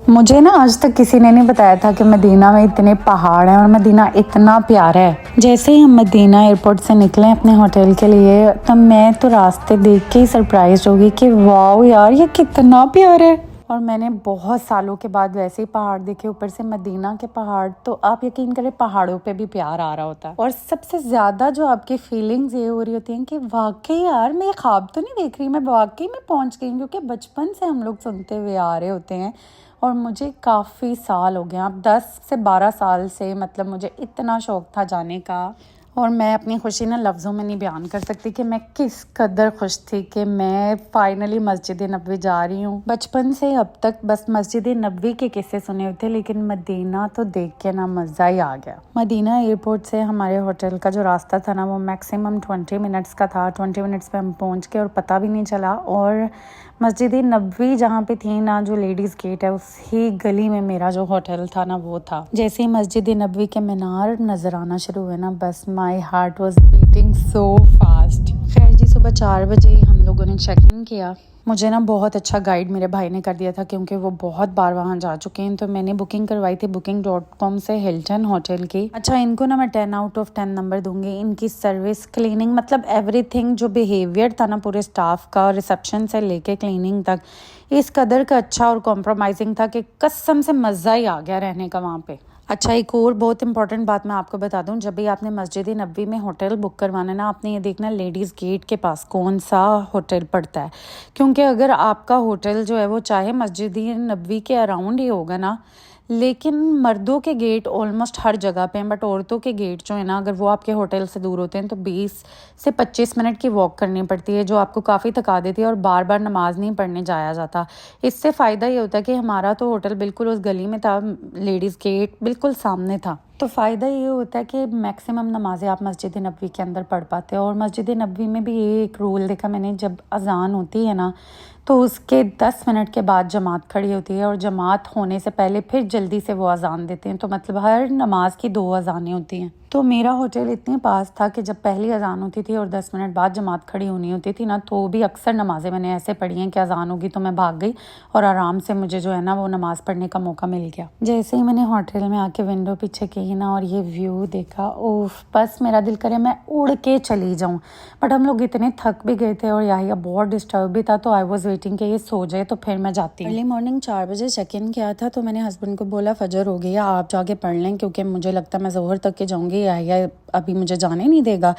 مجھے نا آج تک کسی نے نہیں بتایا تھا کہ مدینہ میں اتنے پہاڑ ہیں اور مدینہ اتنا پیارا ہے۔ جیسے ہی ہم مدینہ ایئرپورٹ سے نکلیں اپنے ہوٹل کے لیے تو میں تو راستے دیکھ کے ہی سرپرائز ہوگی کہ واو یار یہ کتنا پیارا ہے۔ اور میں نے بہت سالوں کے بعد ویسے ہی پہاڑ دیکھے، اوپر سے مدینہ کے پہاڑ، تو آپ یقین کریں پہاڑوں پہ بھی پیار آ رہا ہوتا ہے۔ اور سب سے زیادہ جو آپ کی فیلنگز یہ ہو رہی ہوتی ہیں کہ واقعی یار میں خواب تو نہیں دیکھ رہی، میں واقعی میں پہنچ گئی، کیونکہ بچپن سے ہم لوگ سنتے ہوئے آ رہے ہوتے ہیں اور مجھے کافی سال ہو گئے، اب 10 سے 12 سال سے مطلب مجھے اتنا شوق تھا جانے کا، اور میں اپنی خوشی نا لفظوں میں نہیں بیان کر سکتی کہ میں کس قدر خوش تھی کہ میں فائنلی مسجد نبوی جا رہی ہوں۔ بچپن سے اب تک بس مسجد نبوی کے قصے سنے ہوئے تھے، لیکن مدینہ تو دیکھ کے نا مزہ ہی آ گیا۔ مدینہ ایئرپورٹ سے ہمارے ہوٹل کا جو راستہ تھا نا وہ میکسیمم 20 منٹس کا تھا، 20 منٹس پہ ہم پہنچ کے اور پتہ بھی نہیں چلا۔ اور مسجد نبوی جہاں پہ تھی نا جو لیڈیز گیٹ ہے اسی گلی میں میرا جو ہوٹل تھا نا وہ تھا۔ جیسے ہی مسجد نبوی کے مینار نظر آنا شروع ہوئے نا بس my heart was batting so fast. خیر جی، صبح 4 بجے ہم لوگوں نے چیک ان کیا۔ مجھے نا بہت اچھا گائیڈ میرے بھائی نے کر دیا تھا، کیونکہ وہ بہت بار وہاں جا چکے ہیں، تو میں نے بکنگ کروائی تھی booking.com سے ہلٹن ہوٹل کی۔ اچھا ان کو نا میں 10 آؤٹ آف 10 نمبر دوں گی، ان کی سروس، کلیننگ، مطلب ایوری تھنگ، جو بیہیویئر تھا نا پورے اسٹاف کا، ریسیپشن سے لے کے کلیننگ تک، اس قدر کا اچھا اور کمپرومائزنگ تھا کہ قسم سے مزہ ہی آ گیا رہنے کا وہاں پہ۔ اچھا ایک اور بہت امپورٹنٹ بات میں آپ کو بتا دوں، جب بھی آپ نے مسجد نبوی میں ہوٹل بک کروانا نا، آپ نے یہ دیکھنا لیڈیز گیٹ کے پاس کون سا ہوٹل پڑتا ہے، کیونکہ اگر آپ کا ہوٹل جو ہے وہ چاہے مسجد نبوی کے اراؤنڈ ہی ہوگا نا، لیکن مردوں کے گیٹ آلموسٹ ہر جگہ پہ ہیں، بٹ عورتوں کے گیٹ جو ہے نا اگر وہ آپ کے ہوٹل سے دور ہوتے ہیں تو 20 سے 25 منٹ کی واک کرنی پڑتی ہے، جو آپ کو کافی تھکا دیتی ہے، اور بار بار نماز نہیں پڑھنے جایا جاتا۔ اس سے فائدہ یہ ہوتا ہے کہ ہمارا تو ہوٹل بالکل اس گلی میں تھا، لیڈیز گیٹ بالکل سامنے تھا، تو فائدہ یہ ہوتا ہے کہ میکسیمم نمازیں آپ مسجد نبوی کے اندر پڑھ پاتے ہیں۔ اور مسجد نبوی میں بھی یہ ایک رول دیکھا میں نے، جب اذان ہوتی ہے نا تو اس کے 10 منٹ کے بعد جماعت کھڑی ہوتی ہے، اور جماعت ہونے سے پہلے پھر جلدی سے وہ اذان دیتے ہیں، تو مطلب ہر نماز کی 2 اذانیں ہوتی ہیں۔ تو میرا ہوٹل اتنے پاس تھا کہ جب پہلی اذان ہوتی تھی اور 10 منٹ بعد جماعت کھڑی ہونی ہوتی تھی نا، تو بھی اکثر نمازیں میں نے ایسے پڑھی ہیں کہ اذان ہوگی تو میں بھاگ گئی اور آرام سے مجھے جو ہے نا وہ نماز پڑھنے کا موقع مل گیا۔ جیسے ہی میں نے ہوٹل میں آ کے ونڈو پیچھے کی نا اور یہ ویو دیکھا، اوف، بس میرا دل کرے میں اڑ کے چلی جاؤں، بٹ ہم لوگ اتنے تھک بھی گئے تھے اور یہاں بہت ڈسٹرب بھی تھا، تو آئی واز ویٹنگ کہ یہ سو جائے تو پھر میں جاتی ہوں۔ ارلی مارننگ 4 بجے چیک ان کیا تھا، تو میں نے ہسبینڈ کو بولا فجر ہو گیا، آپ جا کے پڑھ لیں، کیونکہ مجھے لگتا ہے میں ظہر تک کے جاؤں گی، یا ابھی مجھے جانے نہیں دے گا۔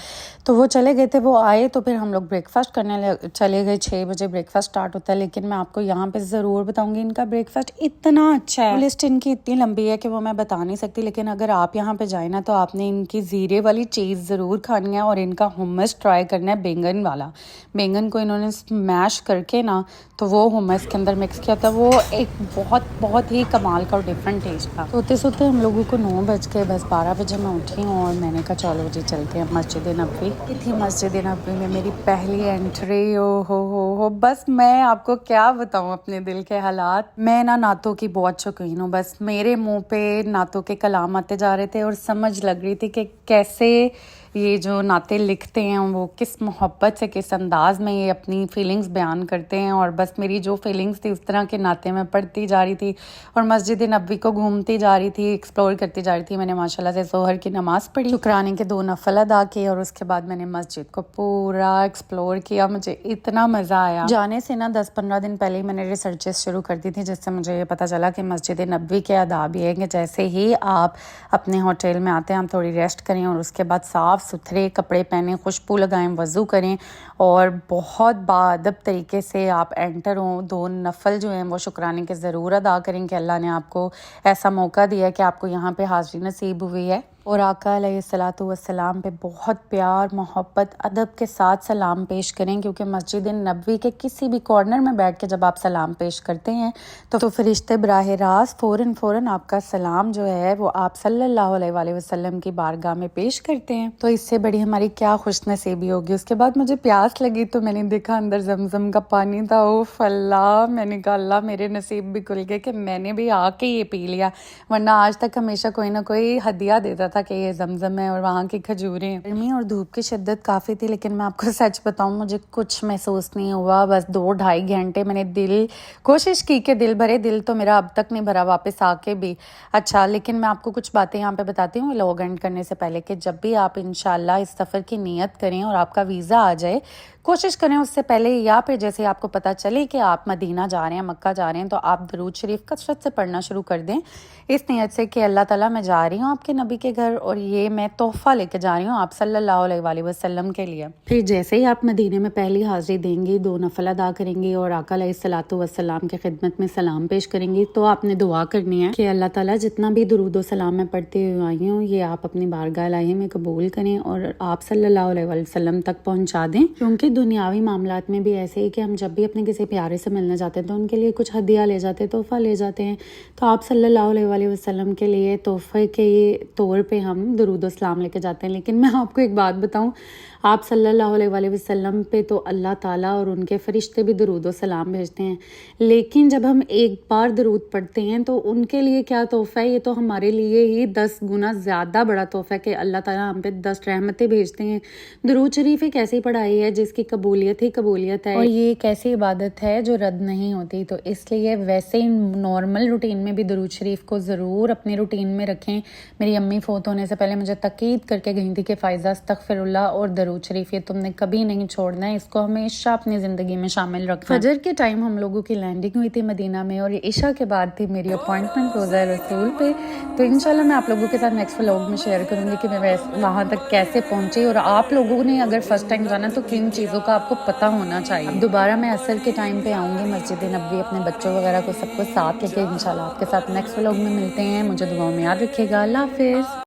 تو وہ چلے گئے تھے، وہ آئے تو پھر ہم لوگ بریک فاسٹ کرنے چلے گئے۔ 6 بجے بریک فاسٹ اسٹارٹ ہوتا ہے، لیکن میں آپ کو یہاں پہ ضرور بتاؤں گی ان کا بریک فاسٹ اتنا اچھا ہے۔ لسٹ ان کی اتنی لمبی ہے کہ وہ میں بتا نہیں سکتی، لیکن اگر آپ یہاں پہ جائیں نا تو آپ نے ان کی زیرے والی چیز ضرور کھانی ہے، اور ان کا ہمس ٹرائی کرنا ہے، بینگن والا۔ بینگن کو انہوں نے میش کر کے نا تو وہ ہمس کے اندر مکس کیا تھا، وہ ایک بہت ہی کمال کا اور ڈفرینٹ ٹیسٹ تھا۔ سوتے سوتے ہم لوگوں کو 9 بج کے، بس 12 بجے میں اٹھی ہوں، اور میں نے کہا چلو جی چلتے ہیں مسجد نبوی۔ یہ تھی مسجد نبوی میں میری پہلی انٹری، ہو بس میں آپ کو کیا بتاؤں اپنے دل کے حالات۔ میں نا نعتوں کی بہت شوقین ہوں، بس میرے منہ پہ نعتوں کے کلام آتے جا رہے تھے، اور سمجھ لگ رہی تھی کہ کیسے یہ جو نعتیں لکھتے ہیں وہ کس محبت سے، کس انداز میں یہ اپنی فیلنگز بیان کرتے ہیں، اور بس میری جو فیلنگز تھی اس طرح کے نعتیں میں پڑھتی جا رہی تھی، اور مسجد نبوی کو گھومتی جا رہی تھی، ایکسپلور کرتی جا رہی تھی۔ میں نے ماشاءاللہ سے ظہر کی نماز پڑھی، شکرانے کے 2 نفل ادا کیے، اور اس کے بعد میں نے مسجد کو پورا ایکسپلور کیا۔ مجھے اتنا مزہ آیا، جانے سے نا 10-15 دن پہلے ہی میں نے ریسرچز شروع کر دی تھی، جس سے مجھے یہ پتہ چلا کہ مسجد نبوی کے آداب یہ ہے کہ جیسے ہی آپ اپنے ہوٹل میں آتے ہیں آپ تھوڑی ریسٹ کریں، اور اس کے بعد صاف ستھرے کپڑے پہنیں، خوشبو لگائیں، وضو کریں، اور بہت باادب طریقے سے آپ انٹر ہوں۔ 2 نفل جو ہیں وہ شکرانے کے ضرور ادا کریں کہ اللہ نے آپ کو ایسا موقع دیا کہ آپ کو یہاں پہ حاضری نصیب ہوئی ہے، اور آقا علیہ الصلوۃ والسلام پہ بہت پیار، محبت، ادب کے ساتھ سلام پیش کریں، کیونکہ مسجد نبوی کے کسی بھی کارنر میں بیٹھ کے جب آپ سلام پیش کرتے ہیں تو فرشتے براہ راست فوراً آپ کا سلام جو ہے وہ آپ صلی اللہ علیہ وآلہ وسلم کی بارگاہ میں پیش کرتے ہیں، تو اس سے بڑی ہماری کیا خوش نصیبی ہوگی۔ اس کے بعد مجھے پیاس لگی تو میں نے دیکھا اندر زمزم کا پانی تھا، اوف اللہ، میں نے کہا اللہ میرے نصیب بھی کھل گئے کہ میں نے بھی آ کے یہ پی لیا، ورنہ آج تک ہمیشہ کوئی نہ کوئی ہدیہ دیتا تھا تھا کہ یہ زمزم ہے اور وہاں کی کھجوریں ہیں. گرمی اور دھوپ کی شدت کافی تھی، لیکن میں آپ کو سچ بتاؤں مجھے کچھ محسوس نہیں ہوا. بس 2-2.5 گھنٹے میں نے کوشش کی کہ دل بھرے. دل تو میرا اب تک نہیں بھرا واپس آ کے بھی. اچھا، لیکن میں آپ کو کچھ باتیں یہاں پہ بتاتی ہوں لوگ اینڈ کرنے سے پہلے، کہ جب بھی آپ انشاءاللہ اس سفر کی نیت کریں اور آپ کا ویزا آ جائے، کوشش کریں اس سے پہلے یا پھر جیسے آپ کو پتہ چلے کہ آپ مدینہ جا رہے ہیں، مکہ جا رہے ہیں، تو آپ درود شریف کثرت سے پڑھنا شروع کر دیں، اس نیت سے کہ اللہ تعالیٰ میں جا رہی ہوں آپ کے نبی کے گھر اور یہ میں تحفہ لے کے جا رہی ہوں آپ صلی اللہ علیہ وآلہ وسلم کے لیے. پھر جیسے ہی آپ مدینے میں پہلی حاضری دیں گی، 2 نفل ادا کریں گی اور آقا علیہ الصلوۃ والسلام کی خدمت میں سلام پیش کریں گی، تو آپ نے دعا کرنی ہے کہ اللہ تعالیٰ جتنا بھی درود و سلام میں پڑھتے ہوئے آئی ہوں یہ آپ اپنی بارگاہ الہی میں قبول کریں اور آپ صلی اللہ علیہ وسلم تک پہنچا دیں. کیونکہ دنیاوی معاملات میں بھی ایسے ہی کہ ہم جب بھی اپنے کسی پیارے سے ملنے جاتے ہیں تو ان کے لیے کچھ ہدیہ لے جاتے ہیں، تحفہ لے جاتے ہیں. تو آپ صلی اللہ علیہ وآلہ وسلم کے لیے تحفے کے طور پہ ہم درود و سلام لے کے جاتے ہیں. لیکن میں آپ کو ایک بات بتاؤں، آپ صلی اللہ علیہ وآلہ وسلم پہ تو اللہ تعالیٰ اور ان کے فرشتے بھی درود و سلام بھیجتے ہیں، لیکن جب ہم ایک بار درود پڑھتے ہیں تو ان کے لیے کیا تحفہ ہے، یہ تو ہمارے لیے ہی 10 گنا زیادہ بڑا تحفہ ہے کہ اللہ تعالیٰ ہم پہ 10 رحمتیں بھیجتے ہیں. درود شریف ایک ایسی پڑھائی ہے جس کی قبولیت ہی قبولیت ہے، اور یہ ایک ایسی عبادت ہے جو رد نہیں ہوتی. تو اس لیے ویسے ہی نارمل روٹین میں بھی درود شریف کو ضرور اپنی روٹین میں رکھیں. میری امی فوت ہونے سے پہلے مجھے تاکید کر کے گئی تھی کہ فائزہ استغفر اللہ اور درود شریف یہ تم نے کبھی نہیں چھوڑنا ہے، اس کو ہمیشہ اپنی زندگی میں شامل رکھنا. فجر کے ٹائم ہم لوگوں کی لینڈنگ ہوئی تھی مدینہ میں اور عشاء کے بعد تھی میری اپوائنٹمنٹ روزہ رسول پہ. تو انشاءاللہ میں آپ لوگوں کے ساتھ نیکسٹ ولاگ میں شیئر کروں گی کہ میں وہاں تک کیسے پہنچی، اور آپ لوگوں نے اگر فرسٹ ٹائم جانا تو کن چیزوں کا آپ کو پتہ ہونا چاہیے. اب دوبارہ میں عصر کے ٹائم پہ آؤں گی مسجد نبوی، اپنے بچوں وغیرہ کو سب کو ساتھ لے کے انشاءاللہ آپ کے ساتھ نیکسٹ ولاگ میں ملتے ہیں. مجھے دعاؤں میں یاد رکھیے گا. اللہ حافظ.